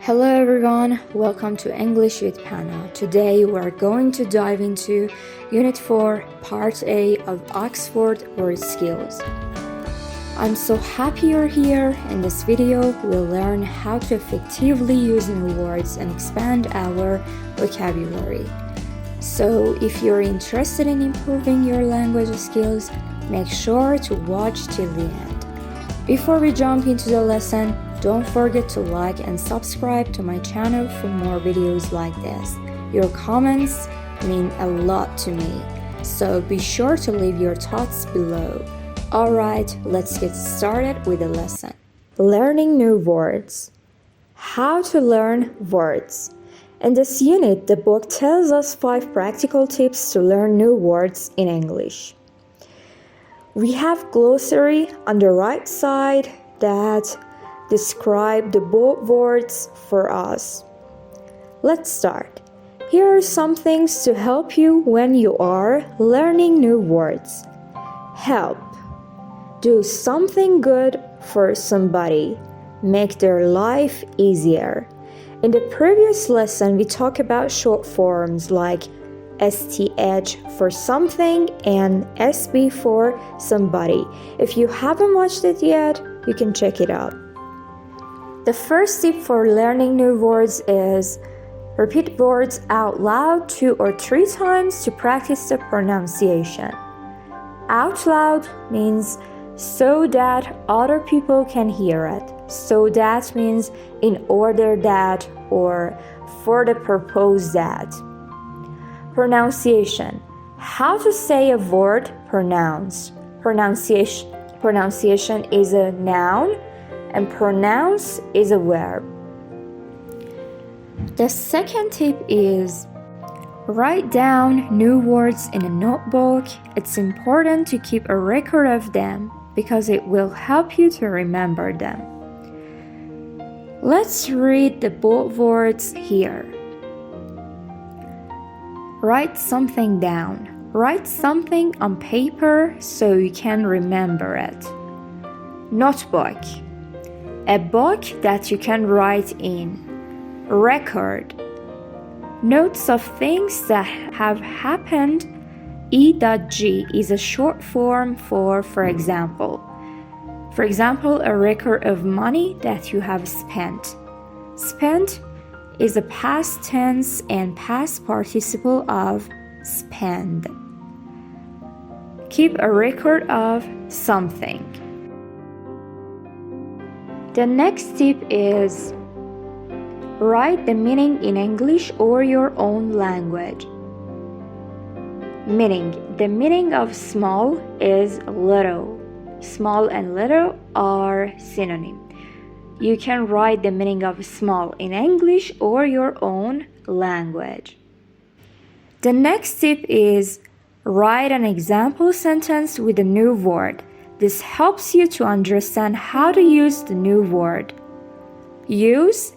Hello everyone, welcome to English with Panah. Today we're going to dive into Unit 4, Part A of Oxford Word Skills. I'm so happy you're here. In this video, we'll learn how to effectively use new words and expand our vocabulary. So if you're interested in improving your language skills, make sure to watch till the end. Before we jump into the lesson, don't forget to like and subscribe to my channel for more videos like this. Your comments mean a lot to me, so be sure to leave your thoughts below. Alright, let's get started with the lesson. Learning new words. How to learn words. In this unit, the book tells us 5 practical tips to learn new words in English. We have glossary on the right side that describe the words for us. Let's start. Here are some things to help you when you are learning new words. Help. Do something good for somebody. Make their life easier. In the previous lesson, we talked about short forms like STH for something and SB for somebody. If you haven't watched it yet, you can check it out. The first tip for learning new words is repeat words out loud 2 or 3 times to practice the pronunciation. Out loud means so that other people can hear it. So that means in order that or for the purpose that. Pronunciation. How to say a word pronounced. Pronunciation is a noun and pronounce is a verb. The second tip is write down new words in a notebook. It's important to keep a record of them because it will help you to remember them. Let's read the bold words here. Write something down. Write something on paper so you can remember it. Notebook. A book that you can write in. Record. Notes of things that have happened. E.g. is a short form for example. For example, a record of money that you have spent. Spent is a past tense and past participle of spend. Keep a record of something. The next tip is write the meaning in English or your own language. Meaning. The meaning of small is little. Small and little are synonyms. You can write the meaning of small in English or your own language. The next tip is write an example sentence with a new word. This helps you to understand how to use the new word. Use.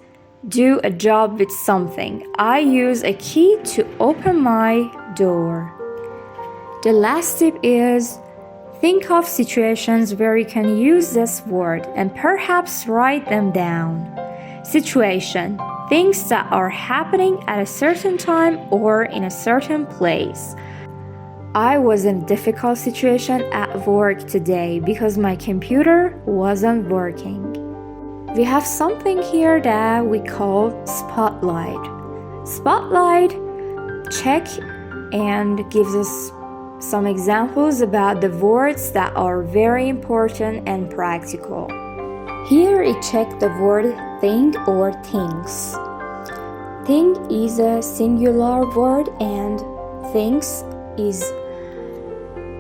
Do a job with something. I use a key to open my door. The last tip is think of situations where you can use this word and perhaps write them down. Situation. Things that are happening at a certain time or in a certain place. I was in a difficult situation at work today because my computer wasn't working. We have something here that we call spotlight. Spotlight check and gives us some examples about the words that are very important and practical. Here it checks the word thing or things. Thing is a singular word and things is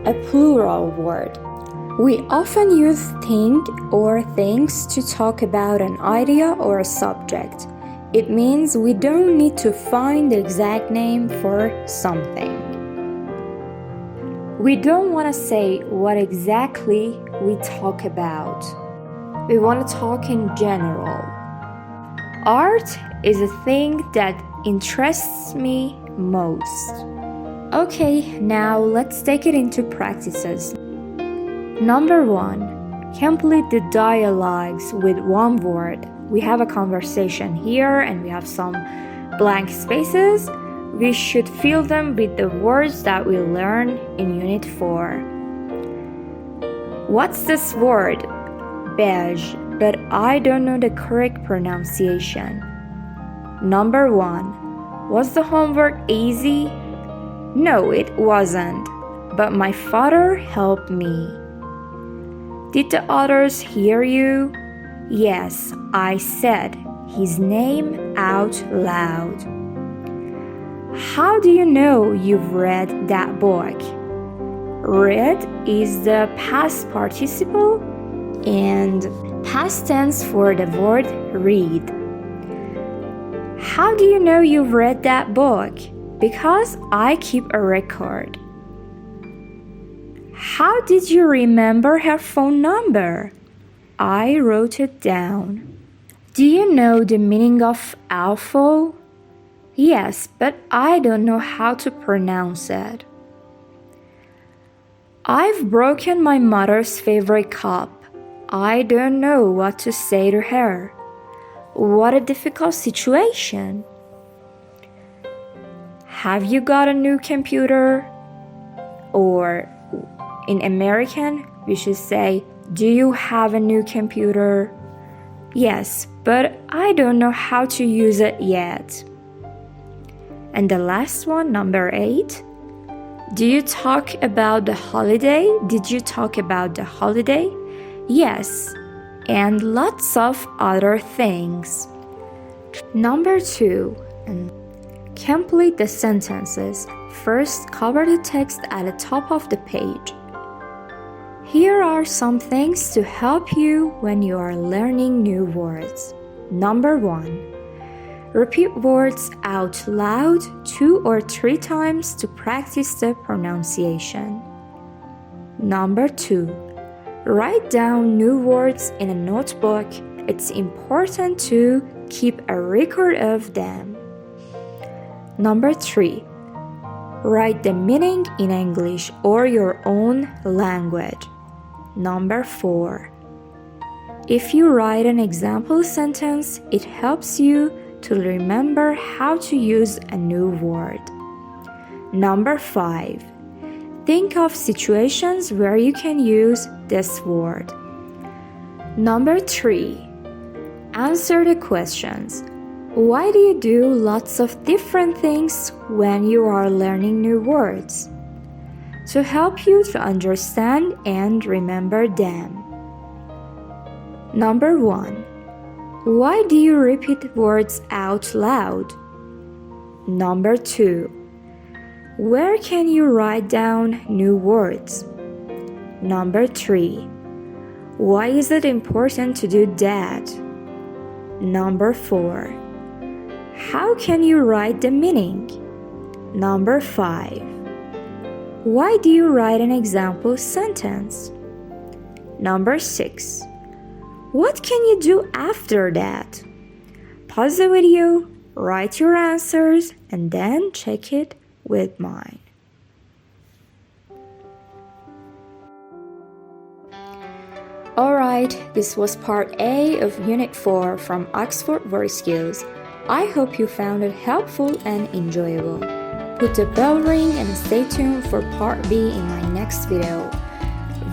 a plural word. We often use thing or things to talk about an idea or a subject. It means we don't need to find the exact name for something. We don't want to say what exactly we talk about. We want to talk in general. Art is a thing that interests me most. Okay, now let's take it into practices. Number 1. Complete the dialogues with one word. we have a conversation here and we have some blank spaces, we should fill them with the words that we learn in Unit 4. What's this word? Beige, but I don't know the correct pronunciation. Number 1. Was the homework easy? No, it wasn't, but my father helped me. Did the others hear you? Yes, I said his name out loud. How do you know you've read that book? Read is the past participle and past tense for the word read. How do you know you've read that book? Because I keep a record. How did you remember her phone number? I wrote it down. Do you know the meaning of awful? Yes, but I don't know how to pronounce it. I've broken my mother's favorite cup. I don't know what to say to her. What a difficult situation. Have you got a new computer? Or in American, we should say, do you have a new computer? Yes, but I don't know how to use it yet. And the last one, number 8. Do you talk about the holiday? Did you talk about the holiday? Yes, and lots of other things. Number 2. Complete the sentences. First, cover the text at the top of the page. Here are some things to help you when you are learning new words. Number 1. Repeat words out loud 2 or 3 times to practice the pronunciation. Number 2. Write down new words in a notebook. It's important to keep a record of them. Number 3. Write the meaning in English or your own language. Number 4. If you write an example sentence, it helps you to remember how to use a new word. Number 5. Think of situations where you can use this word. Number 3. Answer the questions. Why do you do lots of different things when you are learning new words? To help you to understand and remember them. Number 1. Why do you repeat words out loud? Number 2. Where can you write down new words? Number 3. Why is it important to do that? Number 4. How can you write the meaning? Number 5. Why do you write an example sentence? Number 6. What can you do after that? Pause the video, write your answers, and then check it with mine. Alright, this was part A of Unit 4 from Oxford Word Skills. I hope you found it helpful and enjoyable. Put the bell ring and stay tuned for part B in my next video,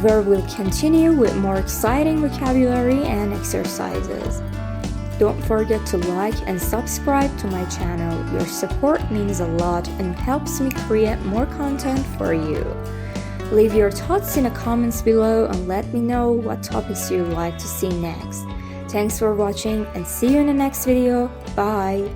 where we'll continue with more exciting vocabulary and exercises. Don't forget to like and subscribe to my channel. Your support means a lot and helps me create more content for you. Leave your thoughts in the comments below and let me know what topics you'd like to see next. Thanks for watching and see you in the next video. Bye!